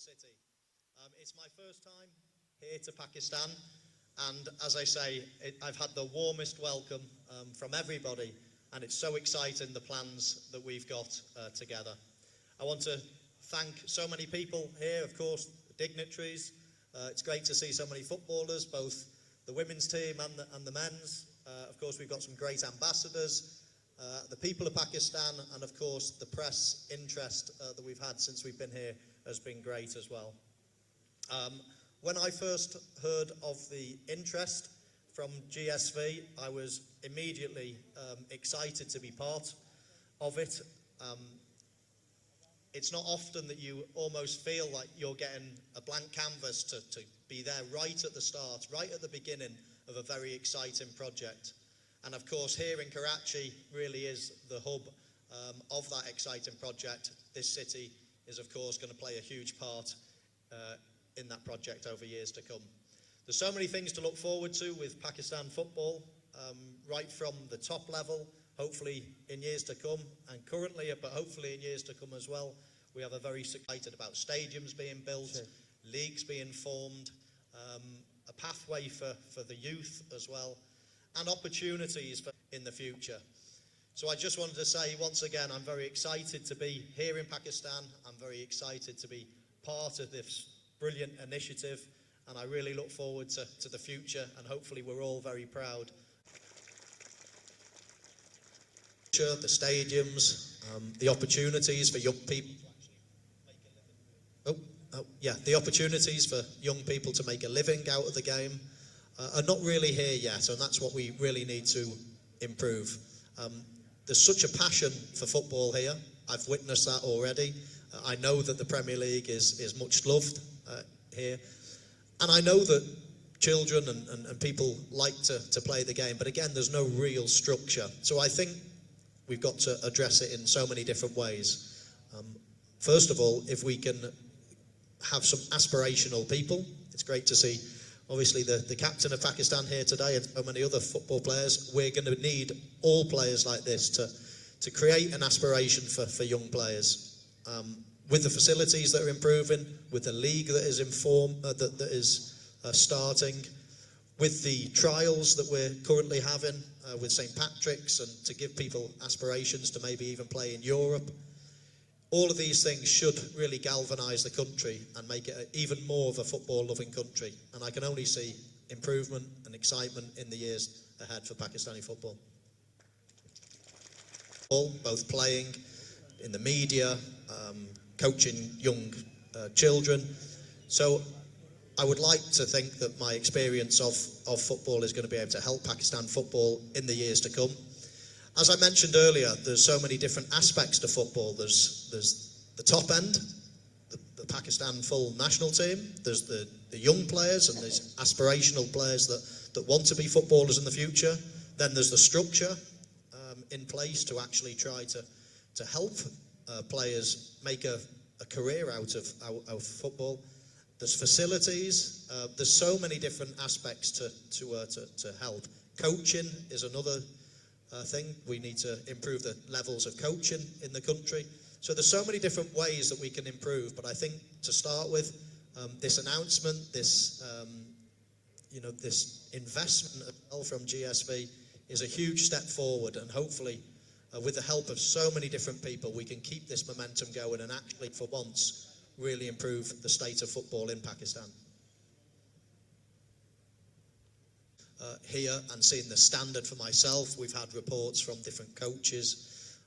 city. It's my first time here to Pakistan, and as I say, I've had the warmest welcome from everybody, and it's so exciting, the plans that we've got together. I want to thank so many people here, of course, the dignitaries. It's great to see so many footballers, both the women's team and the men's. Of course, we've got some great ambassadors, the people of Pakistan, and of course, the press interest that we've had since we've been here has been great as well. When I first heard of the interest from GSV, I was immediately excited to be part of it. It's not often that you almost feel like you're getting a blank canvas to be there right at the start, right at the beginning of a very exciting project. And of course, here in Karachi really is the hub of that exciting project. This city is, of course, going to play a huge part in that project over years to come. There's so many things to look forward to with Pakistan football, right from the top level, hopefully in years to come, and currently, but hopefully in years to come as well. We have a very excited about stadiums being built, sure, leagues being formed, a pathway for the youth as well, and opportunities in the future. So I just wanted to say once again, I'm very excited to be here in Pakistan. I'm very excited to be part of this brilliant initiative, and I really look forward to the future, and hopefully we're all very proud. The stadiums, the opportunities for young people. The opportunities for young people to make a living out of the game are not really here yet, and that's what we really need to improve. There's such a passion for football here. I've witnessed that already. I know that the Premier League is much loved here, and I know that children and people like to play the game, but again, there's no real structure. So I think we've got to address it in so many different ways. First of all, if we can have some aspirational people. It's great to see, obviously, the captain of Pakistan here today and so many other football players. We're going to need all players like this to create an aspiration for young players. With the facilities that are improving, with the league that is that is starting, with the trials that we're currently having with St. Patrick's, and to give people aspirations to maybe even play in Europe. All of these things should really galvanise the country and make it even more of a football-loving country. And I can only see improvement and excitement in the years ahead for Pakistani football. Both playing in the media, coaching young children. So I would like to think that my experience of football is going to be able to help Pakistan football in the years to come. As I mentioned earlier, there's so many different aspects to football. There's the top end, the Pakistan full national team. There's the young players, and there's aspirational players that want to be footballers in the future. Then there's the structure in place to actually try to help players make a career out of football. There's facilities. There's so many different aspects to help. Coaching is another thing. We need to improve the levels of coaching in the country. So there's so many different ways that we can improve. But I think to start with, this announcement, this this investment from GSV is a huge step forward, and hopefully, with the help of so many different people, we can keep this momentum going and actually, for once, really improve the state of football in Pakistan. Here and seeing the standard for myself, we've had reports from different coaches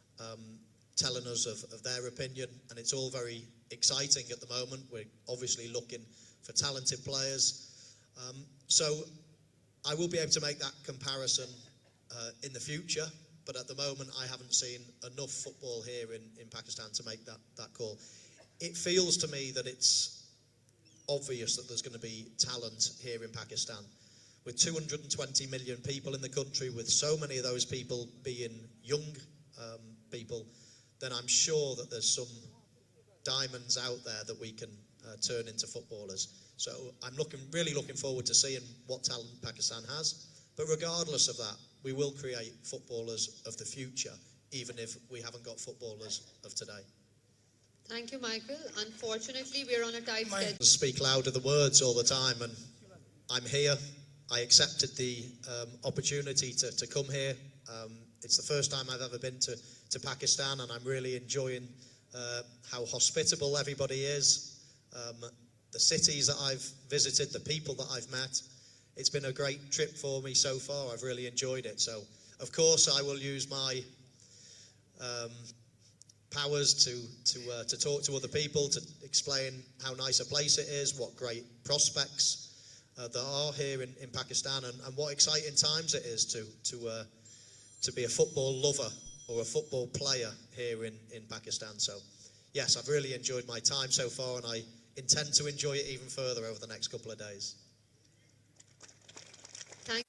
telling us of their opinion, and it's all very exciting at the moment. We're obviously looking for talented players, so I will be able to make that comparison in the future, but at the moment I haven't seen enough football here in Pakistan to make that call. It feels to me that it's obvious that there's going to be talent here in Pakistan. With 220 million people in the country, with so many of those people being young people, then I'm sure that there's some diamonds out there that we can turn into footballers. So I'm really looking forward to seeing what talent Pakistan has. But regardless of that, we will create footballers of the future, even if we haven't got footballers of today. Thank you, Michael. Unfortunately, we're on a tight schedule. Speak louder than words all the time, and I'm here. I accepted the opportunity to come here. It's the first time I've ever been to Pakistan, and I'm really enjoying how hospitable everybody is. The cities that I've visited, the people that I've met. It's been a great trip for me so far. I've really enjoyed it. So, of course, I will use my powers to talk to other people, to explain how nice a place it is, what great prospects there are here in Pakistan, and what exciting times it is to be a football lover or a football player here in Pakistan. So, yes, I've really enjoyed my time so far, and I intend to enjoy it even further over the next couple of days. Thank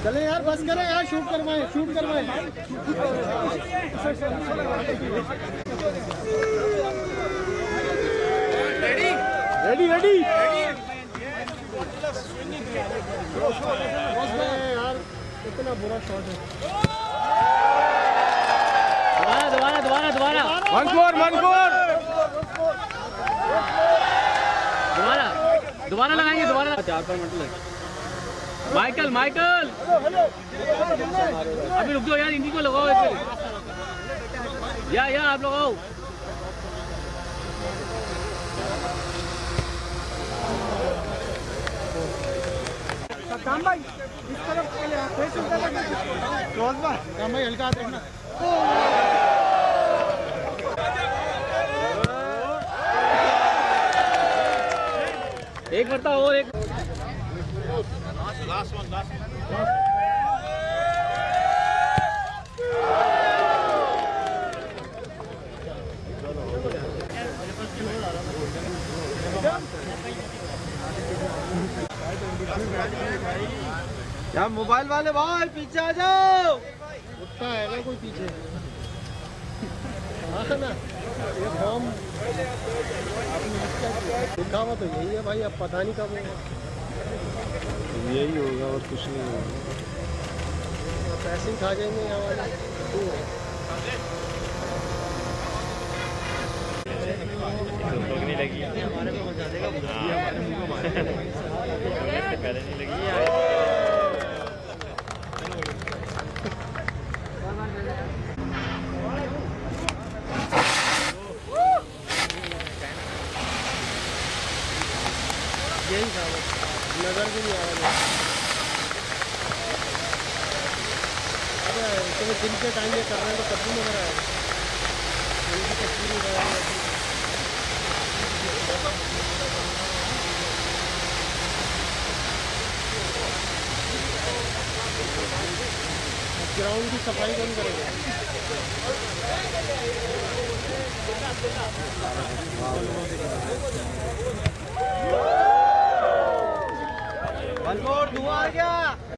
चले यार बस करें यार shoot करवाएं ready यार इतना बुरा shot है दोबारा दोबारा लगाएंगे 4-5 मिनट लगे माइकल अभी रुक जाओ यार इन्हीं को लगाओ ऐसे या आप लगाओ काम भाई इस तरफ काम भाई हल्का देखना एक मरता और एक लास्ट वन क्या मोबाइल वाले भाई पीछे आ जाओ उठता है ना कोई पीछे हाँ ना ये फॉर्म लिखा हुआ तो यही है भाई अब पता नहीं कब होगा यही होगा और कुछ नहीं होगा पैसे ही खा जाएंगे यहाँ वाले नहीं लगी हमारे में पहुंचा देगा पहले नहीं लगी यही था नजर भी नहीं आ रहा अरे तुम्हें दिन के टाइम ये कर रहे हैं तो कब भी नजर आएगा उनकी तस्वीर नहीं लगाई ग्राउंड की सफाई कौन करेगा धुआं आ गया